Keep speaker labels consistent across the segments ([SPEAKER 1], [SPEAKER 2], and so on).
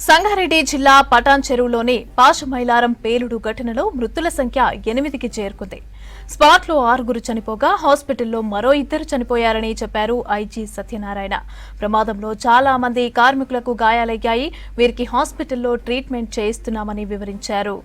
[SPEAKER 1] సంగారెడ్డి జిల్లా పటాన్ చెరువులోని పాశమైలారం పేలుడు ఘటనలో మృతుల సంఖ్య 8కి చేరుకుంది. స్పాట్లో 6 చనిపోగా హాస్పిటల్లో మరో 2 చనిపోయారని చెప్పారు ఐజీ సత్యనారాయణ. ప్రమాదంలో చాలా మంది కార్మికులకు గాయాలయ్యాయి. వీరికి హాస్పిటల్లో ట్రీట్మెంట్ చేయిస్తున్నామని వివరించారు.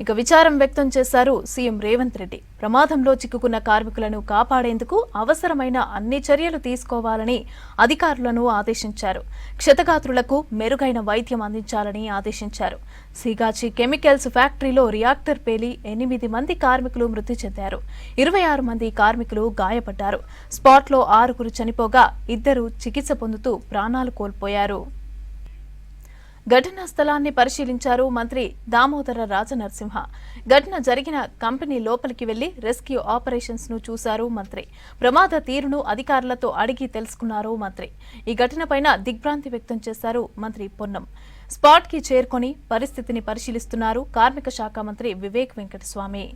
[SPEAKER 1] ఇక విచారం వ్యక్తం చేశారు సీఎం రేవంత్ రెడ్డి. ప్రమాదంలో చిక్కుకున్న కార్మికులను కాపాడేందుకు అవసరమైన అన్ని చర్యలు తీసుకోవాలని అధికారులను ఆదేశించారు. క్షతగాత్రులకు మెరుగైన వైద్యం అందించాలని ఆదేశించారు. సిగాచి కెమికల్స్ ఫ్యాక్టరీలో రియాక్టర్ పేలి 8 మంది కార్మికులు మృతి చెందారు. 26 మంది కార్మికులు గాయపడ్డారు. స్పాట్లో 6 చనిపోగా 2 చికిత్స పొందుతూ ప్రాణాలు కోల్పోయారు. ఘటనా స్థలాన్ని పరిశీలించారు మంత్రి దామోదర రాజనరసింహ. ఘటన జరిగిన కంపెనీ లోపలికి వెళ్లి రెస్క్యూ ఆపరేషన్స్ ను చూశారు మంత్రి. ప్రమాద తీరును అధికారులతో అడిగి తెలుసుకున్నారు మంత్రి. ఈ ఘటనపైన దిగ్భ్రాంతి వ్యక్తం చేశారు మంత్రి పొన్నం. స్పాట్ కి చేరుకొని పరిస్థితిని పరిశీలిస్తున్నారు కార్మిక శాఖ మంత్రి వివేక్ వెంకటస్వామి.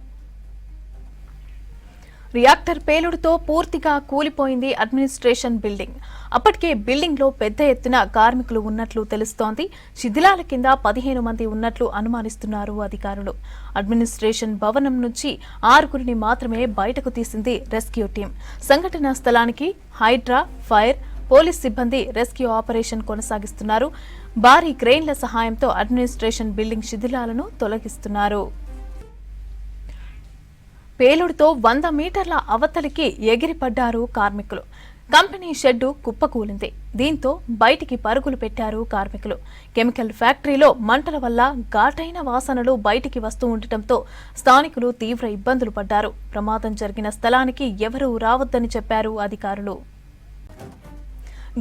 [SPEAKER 1] రియాక్టర్ పేలుడుతో పూర్తిగా కూలిపోయింది అడ్మినిస్ట్రేషన్ బిల్డింగ్. అప్పటికే బిల్డింగ్ లో పెద్ద ఎత్తున కార్మికులు ఉన్నట్లు తెలుస్తోంది. శిథిలాల కింద 15 మంది ఉన్నట్లు అనుమానిస్తున్నారు అధికారులు. అడ్మినిస్ట్రేషన్ భవనం నుంచి 6 మాత్రమే బయటకు తీసింది రెస్క్యూ టీం. సంఘటనా స్థలానికి హైడ్రా, ఫైర్, పోలీస్ సిబ్బంది రెస్క్యూ ఆపరేషన్ కొనసాగిస్తున్నారు. భారీ క్రెయిన్ల సహాయంతో అడ్మినిస్ట్రేషన్ బిల్డింగ్ శిథిలాలను తొలగిస్తున్నారు. పేలుడుతో 100 మీటర్ల అవతలికి ఎగిరిపడ్డారు కార్మికులు. కంపెనీ షెడ్డు కుప్పకూలింది. దీంతో బయటికి పరుగులు పెట్టారు కార్మికులు. కెమికల్ ఫ్యాక్టరీలో మంటల వల్ల ఘాటైన వాసనలు బయటికి వస్తూ ఉండటంతో స్థానికులు తీవ్ర ఇబ్బందులు పడ్డారు. ప్రమాదం జరిగిన స్థలానికి ఎవరూ రావద్దని చెప్పారు అధికారులు.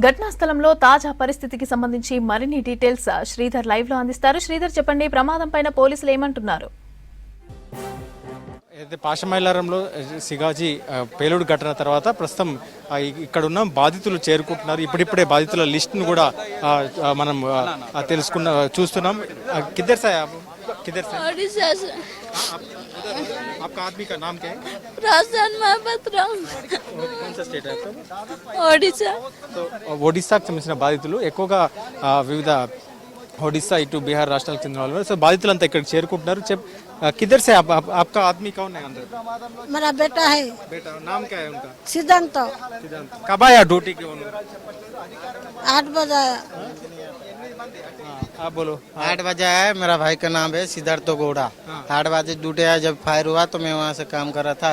[SPEAKER 1] ఘటనా స్థలంలో తాజా పరిస్థితికి సంబంధించి మరిన్ని డీటెయిల్స్ శ్రీధర్ లైవ్ లో అందిస్తారు. శ్రీధర్, చెప్పండి, ప్రమాదం పైన పోలీసులు ఏమంటున్నారు?
[SPEAKER 2] అయితే పాశమైలారంలో సిగాజీ పేలుడు ఘటన తర్వాత ప్రస్తుతం ఇక్కడున్న బాధితులు చేరుకుంటున్నారు. ఇప్పుడిప్పుడే బాధితుల లిస్టును కూడా మనం చూస్తున్నాం. కిద్దర్ సార్ आपका आदमी का नाम क्या है?
[SPEAKER 3] राजस्थान महापात्रा।
[SPEAKER 2] कौन सा स्टेट है आपका?
[SPEAKER 3] ओडिशा।
[SPEAKER 2] तो ఒడిశాకు సంబంధించిన బాధితులు ఎక్కువగా వివిధ ఒడిశా ఇటు బీహార్ రాష్ట్రాలకు చెందిన వాళ్ళు. సో బాధితులంతా ఇక్కడికి చేరుకుంటున్నారు. किधर से आपका आदमी कौन है अंदर?
[SPEAKER 3] मेरा बेटा है।
[SPEAKER 2] बेटा, नाम क्या है उनका?
[SPEAKER 3] सिद्धांत।
[SPEAKER 2] कब आया ड्यूटी के?
[SPEAKER 3] 8 बजे आया।
[SPEAKER 2] आप बोलो।
[SPEAKER 4] 8 बजे आया। मेरा भाई का नाम है सिद्धार्थ गौड़ा। 8 बजे ड्यूटी आया। जब फायर हुआ तो मैं वहाँ से काम कर रहा था।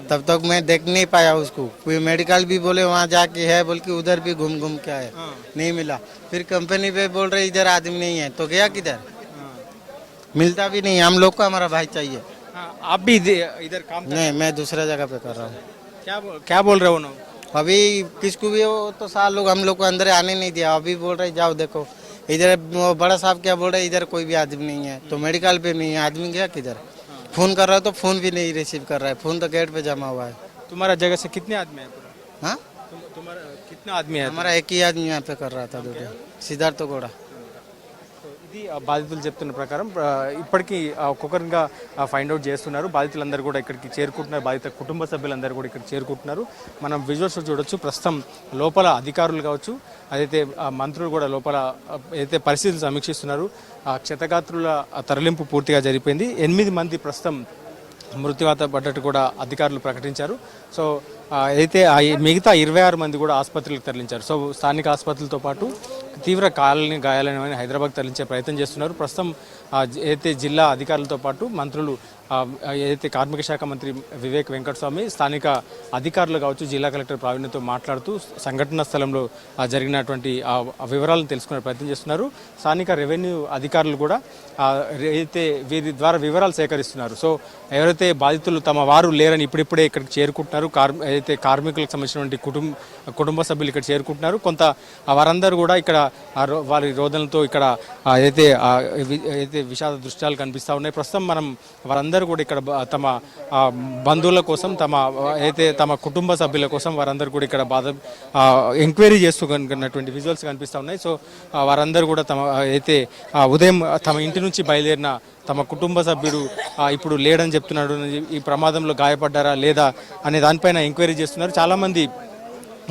[SPEAKER 4] तब तक मैं देख नहीं पाया उसको। कोई मेडिकल भी बोले वहाँ जाके है, बोल के उधर भी घूम घूम के आया, नहीं मिला। फिर कंपनी पे बोल रहे इधर आदमी नहीं है, तो गया किधर? मिलता भी नहीं। हम लोग को हमारा भाई चाहिए।
[SPEAKER 2] आप भी इधर काम
[SPEAKER 4] नहीं, मैं दूसरा जगह पे कर रहा हूँ।
[SPEAKER 2] क्या बोल रहे हो ना?
[SPEAKER 4] अभी किसको भी हो तो साल लोग हम लोग को अंदर आने नहीं दिया। अभी बोल रहे जाओ देखो इधर। बड़ा साहब क्या बोल रहे इधर कोई भी आदमी नहीं है, तो मेडिकल पे नहीं है। आदमी गया किधर? फोन कर रहा है तो फोन भी नहीं रिसीव कर रहा है। फोन तो गेट पे जमा हुआ है।
[SPEAKER 2] तुम्हारा जगह से कितने आदमी है?
[SPEAKER 4] हाँ,
[SPEAKER 2] तुम्हारा कितना आदमी है?
[SPEAKER 4] हमारा एक ही आदमी यहाँ पे कर रहा था ड्यूटी, सिद्धार्थ गौड़ा।
[SPEAKER 2] ఇది బాధితులు చెప్తున్న ప్రకారం ఇప్పటికీ ఒక్కొక్కరిగా ఫైండ్ అవుట్ చేస్తున్నారు. బాధితులందరూ కూడా ఇక్కడికి చేరుకుంటున్నారు. బాధిత కుటుంబ సభ్యులందరూ కూడా ఇక్కడికి చేరుకుంటున్నారు. మనం విజువల్స్ చూడొచ్చు. ప్రస్తుతం లోపల అధికారులు కావచ్చు, అదైతే మంత్రులు కూడా లోపల అయితే పరిస్థితులు సమీక్షిస్తున్నారు. క్షతగాత్రుల తరలింపు పూర్తిగా జరిగిపోయింది. 8 మంది ప్రస్తుతం మృత్యువాత పడ్డట్టు కూడా అధికారులు ప్రకటించారు. సో అయితే మిగతా 26 మంది కూడా ఆసుపత్రులకు తరలించారు. సో స్థానిక ఆసుపత్రులతో పాటు తీవ్ర గాయాలని హైదరాబాద్ తరలించే ప్రయత్నం చేస్తున్నారు. ప్రస్తుతం అయితే జిల్లా అధికారులతో పాటు మంత్రులు ఏదైతే కార్మిక శాఖ మంత్రి వివేక్ వెంకటస్వామి, స్థానిక అధికారులు కావచ్చు, జిల్లా కలెక్టర్ ప్రావీణ్యతో మాట్లాడుతూ సంఘటన స్థలంలో జరిగినటువంటి వివరాలను తెలుసుకునే ప్రయత్నం చేస్తున్నారు. స్థానిక రెవెన్యూ అధికారులు కూడా అయితే వీరి ద్వారా వివరాలు సేకరిస్తున్నారు. సో ఎవరైతే బాధితులు తమ వారు లేరని ఇప్పుడిప్పుడే ఇక్కడికి చేరుకుంటున్నారు. అయితే కార్మికులకు సంబంధించినటువంటి కుటుంబ సభ్యులు ఇక్కడ చేరుకుంటున్నారు. కొంత వారందరూ కూడా ఇక్కడ వారి రోదనలతో ఇక్కడ అయితే విషాద దృశ్యాలు కనిపిస్తూ ఉన్నాయి. ప్రస్తుతం మనం వారందరూ కూడా ఇక్కడ తమ బంధువుల కోసం, తమ కుటుంబ సభ్యుల కోసం వారందరూ కూడా ఇక్కడ ఎంక్వైరీ చేస్తూ కనుకున్నటువంటి విజువల్స్ కనిపిస్తూ ఉన్నాయి. సో వారందరూ కూడా ఉదయం తమ ఇంటి నుంచి బయలుదేరిన తమ కుటుంబ సభ్యుడు ఇప్పుడు లేడని చెప్తున్నాడు. ఈ ప్రమాదంలో గాయపడ్డారా లేదా అనే దానిపైన ఎంక్వైరీ చేస్తున్నారు. చాలామంది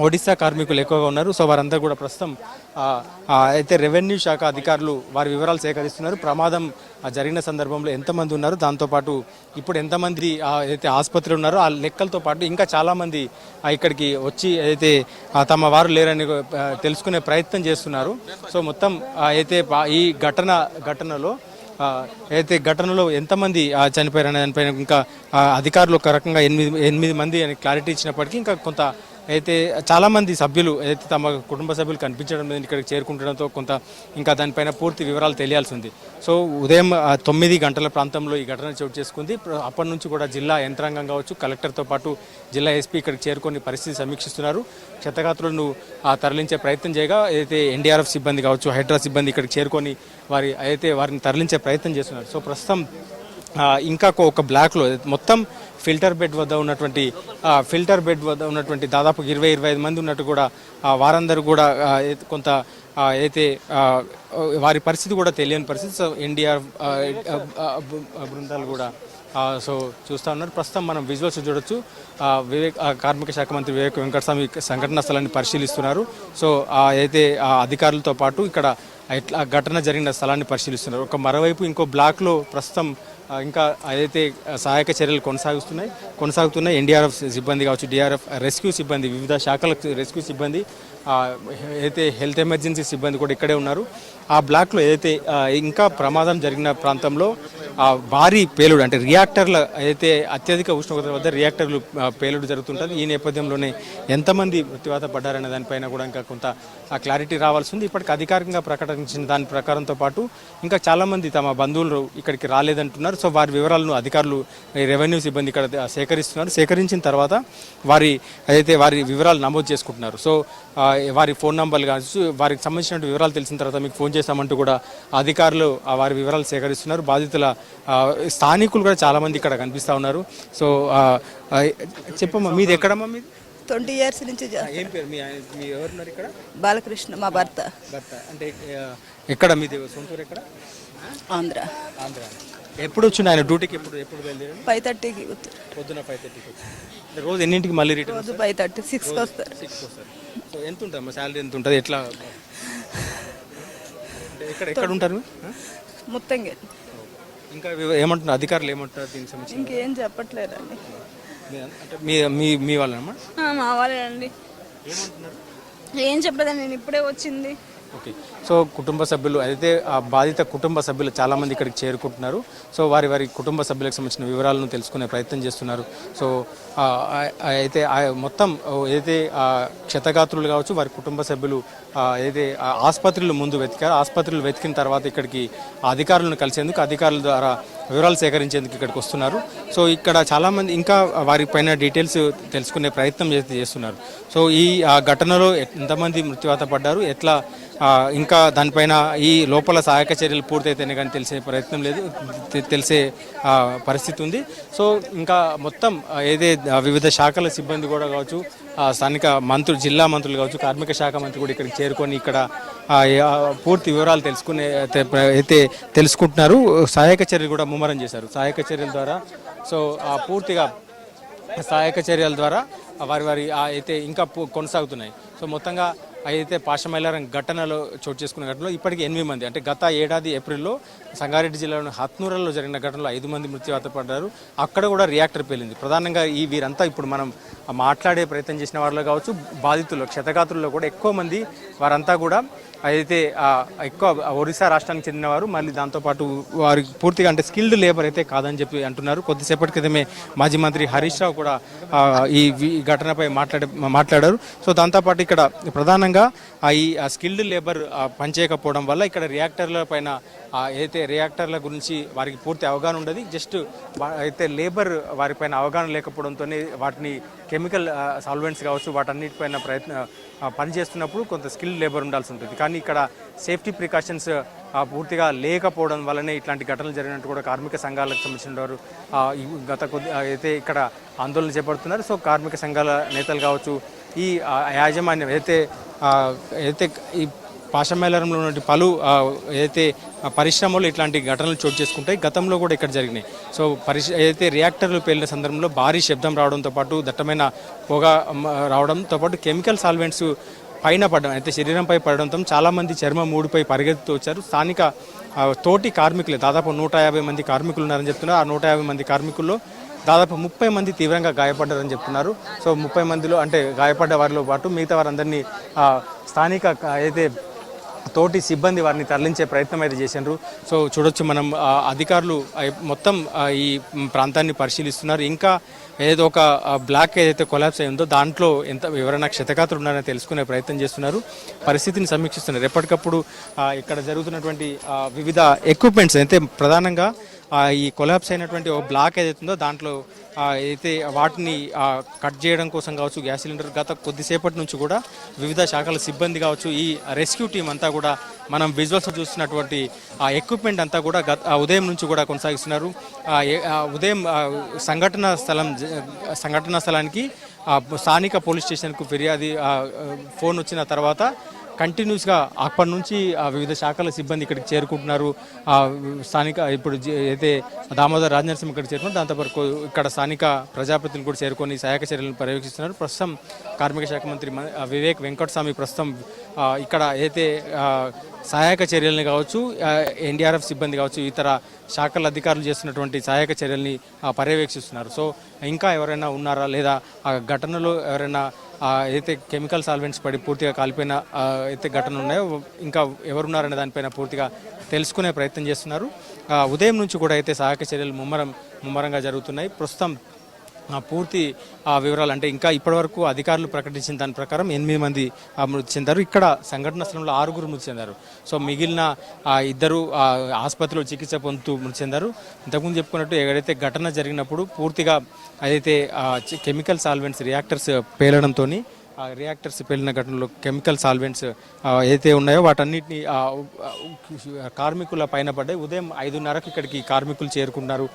[SPEAKER 2] ఒడిశా కార్మికులు ఎక్కువగా ఉన్నారు. సో వారందరూ కూడా ప్రస్తుతం అయితే రెవెన్యూ శాఖ అధికారులు వారి వివరాలు సేకరిస్తున్నారు. ప్రమాదం జరిగిన సందర్భంలో ఎంతమంది ఉన్నారు, దాంతోపాటు ఇప్పుడు ఎంతమంది అయితే ఆసుపత్రిలో ఉన్నారో ఆ లెక్కలతో పాటు ఇంకా చాలామంది ఇక్కడికి వచ్చి అయితే తమ వారు లేరని తెలుసుకునే ప్రయత్నం చేస్తున్నారు. సో మొత్తం అయితే ఈ ఘటనలో అయితే ఘటనలో ఎంతమంది చనిపోయారనే దానిపైన ఇంకా అధికారులు ఒక రకంగా 8 మంది అని క్లారిటీ ఇచ్చినప్పటికీ ఇంకా కొంత అయితే చాలామంది సభ్యులు అయితే తమ కుటుంబ సభ్యులు కనిపించడం లేదు, ఇక్కడికి చేరుకుంటడంతో కొంత ఇంకా దానిపైన పూర్తి వివరాలు తెలియాల్సి ఉంది. సో ఉదయం 9 గంటల ప్రాంతంలో ఈ ఘటన చోటు చేసుకుంది. అప్పటి నుంచి కూడా జిల్లా యంత్రాంగం కావచ్చు, కలెక్టర్తో పాటు జిల్లా ఎస్పీ ఇక్కడికి చేరుకొని పరిస్థితి సమీక్షిస్తున్నారు. క్షతగాత్రులను తరలించే ప్రయత్నం చేయగా అయితే ఎన్డీఆర్ఎఫ్ సిబ్బంది కావచ్చు, హైడ్రా సిబ్బంది ఇక్కడికి చేరుకొని వారిని తరలించే ప్రయత్నం చేస్తున్నారు. సో ప్రస్తుతం ఇంకా ఒక బ్లాక్లో మొత్తం ఫిల్టర్ బెడ్ వద్ద ఉన్నటువంటి దాదాపు 20-25 మంది ఉన్నట్టు కూడా వారందరూ కూడా కొంత అయితే వారి పరిస్థితి కూడా తెలియని పరిస్థితి. సో ఎన్డీఆర్ఎఫ్ బృందాలు కూడా సో చూస్తూ ఉన్నారు. ప్రస్తుతం మనం విజువల్స్ చూడొచ్చు. కార్మిక శాఖ మంత్రి వివేక్ వెంకటస్వామి సంఘటనా స్థలాన్ని పరిశీలిస్తున్నారు. సో అయితే అధికారులతో పాటు ఇక్కడ ఇట్లా ఘటన జరిగిన స్థలాన్ని పరిశీలిస్తున్నారు. మరోవైపు ఇంకో బ్లాక్లో ప్రస్తుతం ఇంకా ఏదైతే సహాయక చర్యలు కొనసాగుతున్నాయి. ఎన్డీఆర్ఎఫ్ సిబ్బంది కావచ్చు, డిఆర్ఎఫ్ రెస్క్యూ సిబ్బంది, వివిధ శాఖల రెస్క్యూ సిబ్బంది, ఏదైతే హెల్త్ ఎమర్జెన్సీ సిబ్బంది కూడా ఇక్కడే ఉన్నారు. ఆ బ్లాక్లో ఏదైతే ఇంకా ప్రమాదం జరిగిన ప్రాంతంలో భారీ పేలుడు అంటే రియాక్టర్ల అయితే అత్యధిక ఉష్ణోగ్రత వద్ద రియాక్టర్లు పేలుడు జరుగుతుంటుంది. ఈ నేపథ్యంలోనే ఎంతమంది మృత్యువాత పడ్డారనే దానిపైన కూడా ఇంకా కొంత క్లారిటీ రావాల్సి ఉంది. ఇప్పటికి అధికారికంగా ప్రకటించిన దాని ప్రకారంతో పాటు ఇంకా చాలామంది తమ బంధువులు ఇక్కడికి రాలేదంటున్నారు. సో వారి వివరాలను అధికారులు రెవెన్యూ సిబ్బంది ఇక్కడ సేకరిస్తున్నారు. సేకరించిన తర్వాత వారి వివరాలు నమోదు చేసుకుంటున్నారు. సో వారి ఫోన్ నంబర్లు కావచ్చు, వారికి సంబంధించిన వివరాలు తెలిసిన తర్వాత మీకు ఫోన్ చేస్తామంటూ కూడా అధికారులు వారి వివరాలు సేకరిస్తున్నారు. బాధితుల స్థానికులు కూడా చాలామంది ఇక్కడ కనిపిస్తూ ఉన్నారు. సో చెప్పమ్మా, మీది ఎక్కడమ్మా? మీది
[SPEAKER 5] 20 years నుంచి
[SPEAKER 2] ఏం పేరు? మీ ఎవరున్నారు ఇక్కడ?
[SPEAKER 5] బాలకృష్ణ, మా భర్త.
[SPEAKER 2] అంటే ఎక్కడ మీది సొంతూరు? ఎక్కడ?
[SPEAKER 5] ఆంధ్ర.
[SPEAKER 2] ఎప్పుడు వచ్చిండు ఆయన డ్యూటీకి? ఎప్పుడు బయలుదేరారు?
[SPEAKER 5] 5:30కి
[SPEAKER 2] పొద్దున 5:30కి వచ్చి రోజు ఎన్నింటికి మళ్ళీ రిటర్న్?
[SPEAKER 5] రోజు 5:30, 6కి వస్తారు.
[SPEAKER 2] సో ఎంత ఉంటుంది శాలరీ? ఎంత ఉంటుంది? ఎట్లా ఎక్కడ ఉంటారు?
[SPEAKER 5] ముత్తంగి.
[SPEAKER 2] ఇంకా ఏమంటున్నారు అధికారులు? ఏమంటారు దీనికి సంబంధించి?
[SPEAKER 5] ఇంకేం చెప్పట్లేదండి.
[SPEAKER 2] అంటే మీ వాళ్ళమ్మా?
[SPEAKER 5] మా వాళ్ళండి.
[SPEAKER 2] ఏమంటున్నారు?
[SPEAKER 5] ఏం చెప్పలేదండి, నేను ఇప్పుడే వచ్చింది.
[SPEAKER 2] ఓకే. సో కుటుంబ సభ్యులు అయితే ఆ బాధిత కుటుంబ సభ్యులు చాలామంది ఇక్కడికి చేరుకుంటున్నారు. సో వారి కుటుంబ సభ్యులకు సంబంధించిన వివరాలను తెలుసుకునే ప్రయత్నం చేస్తున్నారు. సో అయితే మొత్తం ఏదైతే క్షతగాత్రులు కావచ్చు, వారి కుటుంబ సభ్యులు ఏదైతే ఆసుపత్రులు ముందు వెతికారో, ఆసుపత్రులు వెతికిన తర్వాత ఇక్కడికి అధికారులను కలిసేందుకు, అధికారుల ద్వారా వివరాలు సేకరించేందుకు ఇక్కడికి వస్తున్నారు. సో ఇక్కడ చాలామంది ఇంకా వారిపైన డీటెయిల్స్ తెలుసుకునే ప్రయత్నం చేస్తున్నారు. సో ఈ ఘటనలో ఎంతమంది మృత్యువాత పడ్డారు, ఎట్లా ఇంకా దానిపైన ఈ లోపల సహాయక చర్యలు పూర్తయితేనే కానీ తెలిసే ప్రయత్నం లేదు, తెలిసే పరిస్థితి ఉంది. సో ఇంకా మొత్తం వివిధ శాఖల సిబ్బంది కూడా కావచ్చు, స్థానిక మంత్రులు, జిల్లా మంత్రులు కావచ్చు, కార్మిక శాఖ మంత్రి కూడా ఇక్కడికి చేరుకొని ఇక్కడ పూర్తి వివరాలు తెలుసుకుంటున్నారు. సహాయక చర్యలు కూడా ముమ్మరం చేశారు. సహాయక చర్యల ద్వారా పూర్తిగా సహాయక చర్యల ద్వారా వారి అయితే ఇంకా కొనసాగుతున్నాయి. సో మొత్తంగా అయితే పాషమైలారం ఘటనలో చోటు చేసుకున్న ఘటనలో ఇప్పటికీ 8 మంది, అంటే గత ఏడాది ఏప్రిల్లో సంగారెడ్డి జిల్లాలోని హత్నూరలో జరిగిన ఘటనలో 5 మంది మృత్యువాత పడ్డారు. అక్కడ కూడా రియాక్టర్ పేలింది. ప్రధానంగా వీరంతా ఇప్పుడు మనం మాట్లాడే ప్రయత్నం చేసిన వారిలో కావచ్చు, బాధితుల్లో, క్షతగాత్రుల్లో కూడా ఎక్కువ మంది వారంతా కూడా అయితే ఎక్కువ ఒరిస్సా రాష్ట్రానికి చెందినవారు. మళ్ళీ దాంతోపాటు వారికి పూర్తిగా అంటే స్కిల్డ్ లేబర్ అయితే కాదని చెప్పి అంటున్నారు. కొద్దిసేపటి క్రితమే మాజీ మంత్రి హరీష్ రావు కూడా ఈ ఘటనపై మాట్లాడారు. సో దాంతోపాటు ఇక్కడ ప్రధానంగా ఈ స్కిల్డ్ లేబర్ పనిచేయకపోవడం వల్ల ఇక్కడ రియాక్టర్ల పైన అయితే రియాక్టర్ల గురించి వారికి పూర్తి అవగాహన ఉండదు. జస్ట్ అయితే లేబర్ వారిపైన అవగాహన లేకపోవడంతోనే వాటిని కెమికల్ సాల్వెంట్స్ కావచ్చు, వాటన్నిటిపైన పనిచేస్తున్నప్పుడు కొంత స్కిల్డ్ లేబర్ ఉండాల్సి ఉంటుంది. కానీ ఇక్కడ సేఫ్టీ ప్రికాషన్స్ పూర్తిగా లేకపోవడం వల్లనే ఇట్లాంటి ఘటనలు జరిగినట్టు కూడా కార్మిక సంఘాలకు సంబంధించిన వారు గత అయితే ఇక్కడ ఆందోళన చేపడుతున్నారు. సో కార్మిక సంఘాల నేతలు కావచ్చు, ఈ యాజమాన్యం అయితే పాషమేలారంలో ఉన్న పలు ఏదైతే పరిశ్రమలు ఇట్లాంటి ఘటనలు చోటు చేసుకుంటాయి. గతంలో కూడా ఇక్కడ జరిగినాయి. సో ఏదైతే రియాక్టర్లు పేలిన సందర్భంలో భారీ శబ్దం రావడంతో పాటు దట్టమైన పొగ రావడంతో పాటు కెమికల్ సాల్వెంట్స్ పైన పడడం అయితే శరీరంపై పడడంతో చాలామంది చర్మం ఊడిపై పరిగెత్తుతూ వచ్చారు. స్థానిక తోటి కార్మికులే దాదాపు 150 మంది కార్మికులు ఉన్నారని చెప్తున్నారు. ఆ 150 మంది కార్మికుల్లో దాదాపు 30 మంది తీవ్రంగా గాయపడ్డారని చెప్తున్నారు. సో 30 మందిలో అంటే గాయపడ్డ వారిలో పాటు మిగతా వారందరినీ స్థానిక అయితే తోటి సిబ్బంది వారిని తరలించే ప్రయత్నం అయితే చేశారు. సో చూడొచ్చు మనం అధికారులు మొత్తం ఈ ప్రాంతాన్ని పరిశీలిస్తున్నారు. ఇంకా ఏదో ఒక బ్లాక్ ఏదైతే కొలాప్స్ అయి ఉందో దాంట్లో ఎవరైనా క్షతగాత్రులు ఉన్నారని తెలుసుకునే ప్రయత్నం చేస్తున్నారు. పరిస్థితిని సమీక్షిస్తున్నారు. ఎప్పటికప్పుడు ఇక్కడ జరుగుతున్నటువంటి వివిధ ఎక్విప్మెంట్స్ అయితే ప్రధానంగా ఈ కొలాప్స్ అయినటువంటి ఒక బ్లాక్ ఏదైతే ఉందో దాంట్లో అయితే వాటిని కట్ చేయడం కోసం కావచ్చు, గ్యాస్ సిలిండర్ గత కొద్దిసేపటి నుంచి కూడా వివిధ శాఖల సిబ్బంది కావచ్చు, ఈ రెస్క్యూ టీం అంతా కూడా మనం విజువల్స్ చూస్తున్నటువంటి ఆ ఎక్విప్మెంట్ అంతా కూడా ఉదయం నుంచి కూడా కొనసాగిస్తున్నారు. ఉదయం సంఘటనా స్థలానికి స్థానిక పోలీస్ స్టేషన్కు ఫిర్యాదు ఫోన్ వచ్చిన తర్వాత కంటిన్యూస్గా అప్పటి నుంచి వివిధ శాఖల సిబ్బంది ఇక్కడికి చేరుకుంటున్నారు. స్థానిక ఇప్పుడు అయితే దామోదర్ రాజనరసింహ ఇక్కడికి చేరుకున్నారు. దాంతోపాటు ఇక్కడ స్థానిక ప్రజాప్రతినిధులు కూడా చేరుకొని సహాయక చర్యలను పర్యవేక్షిస్తున్నారు. ప్రస్తుతం కార్మిక శాఖ మంత్రి వివేక్ వెంకటస్వామి ప్రస్తుతం ఇక్కడ అయితే సహాయక చర్యలని కావచ్చు, ఎన్డీఆర్ఎఫ్ సిబ్బంది కావచ్చు, ఇతర శాఖల అధికారులు చేస్తున్నటువంటి సహాయక చర్యల్ని పర్యవేక్షిస్తున్నారు. సో ఇంకా ఎవరైనా ఉన్నారా లేదా ఆ ఘటనలో ఎవరైనా అయితే కెమికల్ సాల్వెంట్స్ పడి పూర్తిగా కాలిపోయిన అయితే ఘటనలు ఉన్నాయో ఇంకా ఎవరున్నారనే దానిపైన పూర్తిగా తెలుసుకునే ప్రయత్నం చేస్తున్నారు. ఉదయం నుంచి కూడా అయితే సహాయక చర్యలు ముమ్మరంగా జరుగుతున్నాయి. ప్రస్తుతం పూర్తి వివరాలు అంటే ఇంకా ఇప్పటివరకు అధికారులు ప్రకటించిన దాని ప్రకారం 8 మంది మృతి చెందారు. ఇక్కడ సంఘటన స్థలంలో 6 మృతి చెందారు. సో మిగిలిన 2 ఆసుపత్రిలో చికిత్స పొందుతూ మృతి చెందారు. ఇంతకుముందు చెప్పుకున్నట్టు ఎక్కడైతే ఘటన జరిగినప్పుడు పూర్తిగా అదైతే కెమికల్ సాల్వెంట్స్ రియాక్టర్స్ పేలడంతో రియాక్టర్స్ పేలిన ఘటనలో కెమికల్ సాల్వెంట్స్ ఏదైతే ఉన్నాయో వాటన్నిటిని కార్మికుల పైన పడ్డాయి. ఉదయం 5:30కి ఇక్కడికి కార్మికులు చేరుకున్నారు.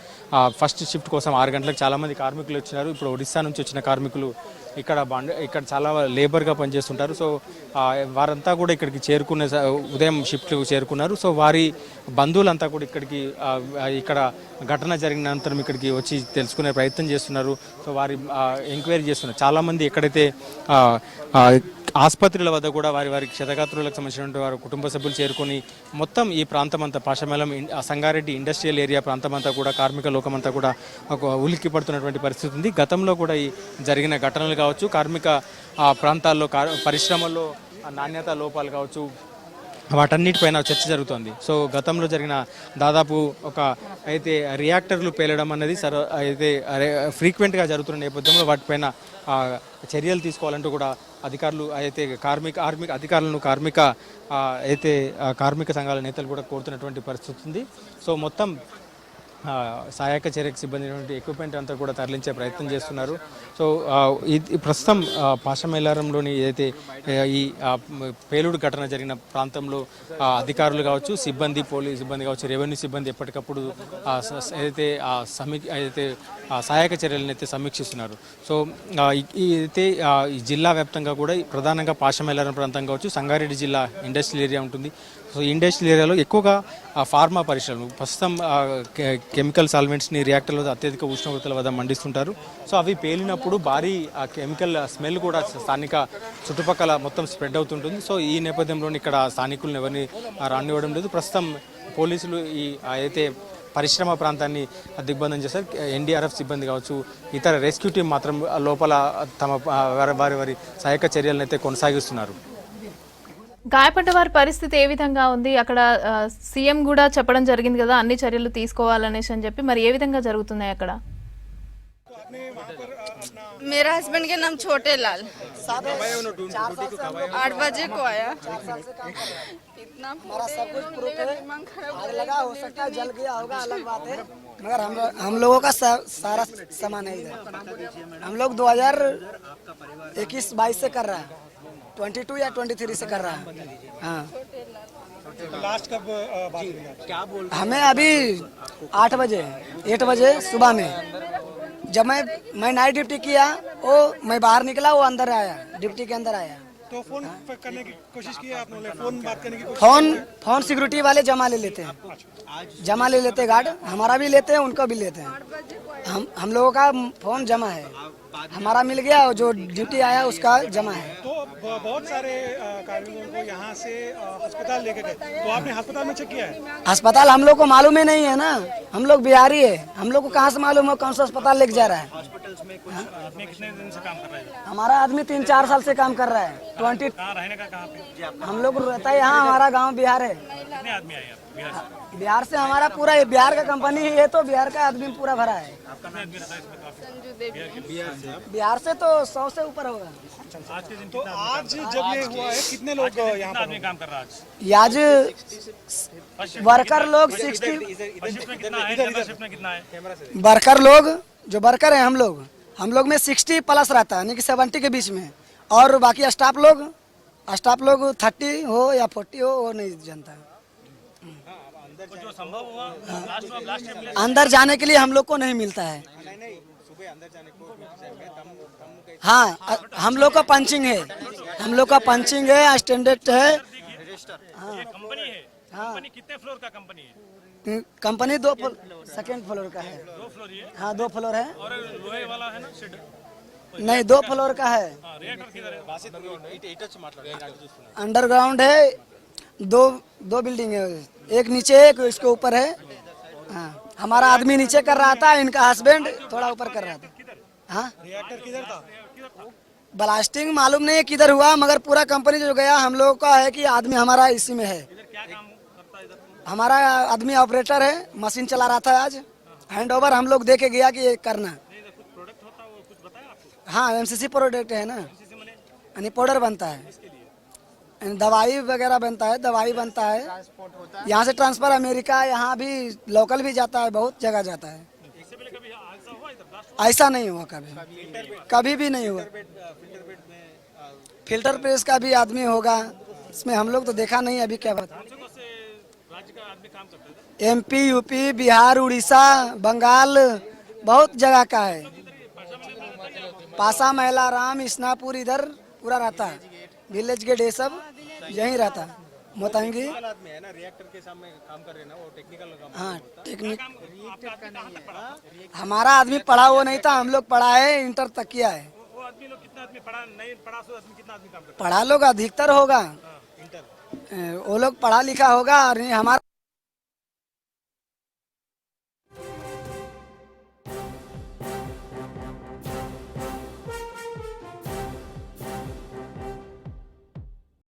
[SPEAKER 2] ఫస్ట్ షిఫ్ట్ కోసం 6 గంటలకు చాలామంది కార్మికులు వచ్చినారు. ఇప్పుడు ఒడిస్సా నుంచి వచ్చిన కార్మికులు ఇక్కడ చాలా లేబర్గా పనిచేస్తుంటారు. సో వారంతా కూడా ఇక్కడికి చేరుకునే ఉదయం షిఫ్ట్లకు చేరుకున్నారు. సో వారి బంధువులంతా కూడా ఇక్కడ ఘటన జరిగిన అనంతరం ఇక్కడికి వచ్చి తెలుసుకునే ప్రయత్నం చేస్తున్నారు. సో వారి ఎంక్వైరీ చేస్తున్నారు. చాలామంది ఎక్కడైతే ఆసుపత్రుల వద్ద కూడా వారి క్షతగాత్రులకు సంబంధించినటువంటి వారి కుటుంబ సభ్యులు చేరుకొని మొత్తం ఈ ప్రాంతం అంతా పాషమేలం సంగారెడ్డి ఇండస్ట్రియల్ ఏరియా ప్రాంతం అంతా కూడా కార్మిక లోకమంతా కూడా ఒక ఉలిక్కి పడుతున్నటువంటి పరిస్థితి ఉంది. గతంలో కూడా ఈ జరిగిన ఘటనలు కావచ్చు, కార్మిక ప్రాంతాల్లో పరిశ్రమల్లో నాణ్యత లోపాలు కావచ్చు, వాటన్నిటిపైన చర్చ జరుగుతోంది. సో గతంలో జరిగిన దాదాపు అయితే రియాక్టర్లు పేలడం అనేది అయితే ఫ్రీక్వెంట్గా జరుగుతున్న నేపథ్యంలో వాటిపైన చర్యలు తీసుకోవాలంటూ కూడా అధికారులు అయితే కార్మిక సంఘాల నేతలు కూడా కోరుతున్నటువంటి పరిస్థితి ఉంది. సో మొత్తం సహాయక చర్యకు సిబ్బంది ఎక్విప్మెంట్ అంతా కూడా తరలించే ప్రయత్నం చేస్తున్నారు. సో ప్రస్తుతం పాషమేలారంలోని ఏదైతే ఈ పేలుడు ఘటన జరిగిన ప్రాంతంలో అధికారులు కావచ్చు, పోలీస్ సిబ్బంది కావచ్చు, రెవెన్యూ సిబ్బంది ఎప్పటికప్పుడు ఏదైతే సహాయక చర్యలను అయితే సమీక్షిస్తున్నారు. సో అయితే ఈ జిల్లా వ్యాప్తంగా కూడా ప్రధానంగా పాషమేలారం ప్రాంతం కావచ్చు, సంగారెడ్డి జిల్లా ఇండస్ట్రియల్ ఏరియా ఉంటుంది. సో ఇండస్ట్రియల్ ఏరియాలో ఎక్కువగా ఫార్మా పరిశ్రమలు ప్రస్తుతం కెమికల్ సాల్వెంట్స్ని రియాక్టర్ల అత్యధిక ఉష్ణోగ్రతల వద్ద మండిస్తుంటారు. సో అవి పేలినప్పుడు భారీ కెమికల్ స్మెల్ కూడా స్థానిక చుట్టుపక్కల మొత్తం స్ప్రెడ్ అవుతుంటుంది. సో ఈ నేపథ్యంలో ఇక్కడ స్థానికులను ఎవరిని రానివ్వడం లేదు. ప్రస్తుతం పోలీసులు ఈ అయితే పరిశ్రమ ప్రాంతాన్ని దిగ్బంధం చేశారు. ఎన్డీఆర్ఎఫ్ సిబ్బంది కావచ్చు, ఇతర రెస్క్యూ టీం మాత్రం లోపల తమ వారి సహాయక చర్యలను అయితే కొనసాగిస్తున్నారు.
[SPEAKER 1] గాయపడ్డ వారి పరిస్థితి ఏ విధంగా ఉంది? అక్కడ సీఎం కూడా చెప్పడం జరిగింది కదా అన్ని చర్యలు తీసుకోవాలనేసి అని చెప్పి, మరి ఏ విధంగా జరుగుతున్నాయి అక్కడ?
[SPEAKER 5] मेरा हस्बैंड का नाम छोटे लाल 8 बजे को आया। इतना
[SPEAKER 6] हमारा सब कुछ प्रूफ है। आग लगा हो सकता है जल गया होगा, अलग बात है, मगर हम लोगों का सारा सामान है इधर। हम लोग 2021-22 से कर रहा है, 22 या 23 से कर रहा है। हाँ,
[SPEAKER 7] लास्ट कब बात हुई? क्या बोल
[SPEAKER 6] हमें अभी 8 बजे सुबह में जब मैं नाइट ड्यूटी किया, मैं बाहर निकला, वो अंदर आया, ड्यूटी के अंदर आया,
[SPEAKER 7] तो फोन पे करने की कोशिश की है आपने? फोन बात करने की कोशिश
[SPEAKER 6] फोन सिक्योरिटी वाले जमा ले लेते हैं, जमा ले लेते हैं गार्ड, हमारा भी लेते हैं उनका भी लेते हैं। हम लोगों का फोन जमा है, हमारा मिल गया और जो ड्यूटी आया उसका जमा है।
[SPEAKER 7] तो बहुत सारे कार्मिकों को यहाँ से अस्पताल लेके गए, तो आपने अस्पताल में चेक किया है?
[SPEAKER 6] अस्पताल हम लोग को मालूम ही नहीं है ना, हम लोग बिहारी है, हम लोग को कहाँ से मालूम है कौन सा अस्पताल लेके जा रहा है।
[SPEAKER 7] आपने कितने दिन से काम कर रहे हैं?
[SPEAKER 6] हमारा आदमी 3-4 साल से काम कर रहा है। 20
[SPEAKER 7] कहाँ रहने का कहाँ पे?
[SPEAKER 6] हम लोग रहता है यहाँ, हमारा गांव बिहार है।
[SPEAKER 7] कितने आदमी आए आप बिहार से?
[SPEAKER 6] बिहार से हमारा पूरा ये बिहार का कंपनी ही है, तो बिहार का आदमी पूरा भरा है।
[SPEAKER 7] कितने आदमी रहता है इसमें? काफी।
[SPEAKER 6] बिहार से तो 100 से ऊपर होगा।
[SPEAKER 7] आज के दिन तो आज जब ये हुआ है कितने लोग यहाँ पर काम कर रहा है आज?
[SPEAKER 6] ये आज वर्कर लोग 60 वर्कर लोग जो वर्कर है हम लोग में 60 प्लस रहता है, यानी कि 70 के बीच में, और बाकी स्टाफ लोग 30 हो या 40 हो वो नहीं जानता है।
[SPEAKER 7] जो संभव हुआ
[SPEAKER 6] अंदर जाने के लिए हम लोग को नहीं मिलता है। हाँ, हम लोग का पंचिंग है, हम लोग का पंचिंग है, स्टैंडर्ड है।
[SPEAKER 7] कंपनी है।
[SPEAKER 6] हाँ,
[SPEAKER 7] कंपनी कितने फ्लोर का कंपनी है?
[SPEAKER 6] कंपनी 2 फ्लोर का है।
[SPEAKER 7] 2 फ्लोर ही है।
[SPEAKER 6] हाँ 2 फ्लोर है।
[SPEAKER 7] और लोहे वाला है ना शेड?
[SPEAKER 6] नहीं 2 फ्लोर का है।
[SPEAKER 7] रिएक्टर किधर है?
[SPEAKER 6] अंडरग्राउंड है, दो बिल्डिंग है, एक नीचे एक इसके ऊपर है। हाँ, हमारा आदमी नीचे कर रहा था, इनका हस्बैंड थोड़ा ऊपर कर रहा था। हाँ,
[SPEAKER 7] रिएक्टर किधर था?
[SPEAKER 6] ब्लास्टिंग मालूम नहीं किधर हुआ, मगर पूरा कंपनी जो गया हम लोगों का है कि आदमी हमारा इसी में है।
[SPEAKER 7] क्या काम करता है इधर?
[SPEAKER 6] हमारा आदमी ऑपरेटर है, मशीन चला रहा था। आज हैंड ओवर हम लोग दे के गया कि ये करना।
[SPEAKER 7] कुछ प्रोडक्ट होता है वो कुछ बताया आपको?
[SPEAKER 6] हाँ, एमसीसी प्रोडक्ट है ना, यानी पाउडर बनता है, यानी दवाई वगैरह बनता है, दवाई बनता है। यहाँ से ट्रांसफर अमेरिका, यहाँ भी लोकल भी जाता है, बहुत जगह जाता है।
[SPEAKER 7] इससे पहले कभी हादसा हुआ इधर?
[SPEAKER 6] ऐसा नहीं हुआ कभी भी नहीं हुआ। फिल्टर प्रेस का भी आदमी होगा इसमें, हम लोग तो देखा नहीं अभी। क्या बात,
[SPEAKER 7] राज्य का आदमी काम करता है?
[SPEAKER 6] एमपी, यूपी, बिहार, उड़ीसा, बंगाल, बहुत जगह का है। पासा, महिलाराम, इस्नापुर, इधर पूरा रहता है। विलेज गेट ये सब यहीं रहता है। मोतंगी
[SPEAKER 2] आदमी है ना, रिएक्टर के सामने काम कर रहे हैं ना, वो टेक्निकल काम।
[SPEAKER 6] हाँ, टेक्निक। हमारा आदमी पढ़ा वो नहीं था, हम लोग पढ़ा है, इंटर तक किया है।
[SPEAKER 7] वो आदमी लोग कितना आदमी पढ़ा नहीं पढ़ा? सो आदमी कितना आदमी काम करता
[SPEAKER 6] पढ़ा लोग अधिकतर होगा,
[SPEAKER 7] है? इंटर।
[SPEAKER 6] वो लोग पढ़ा लिखा होगा, और हमारा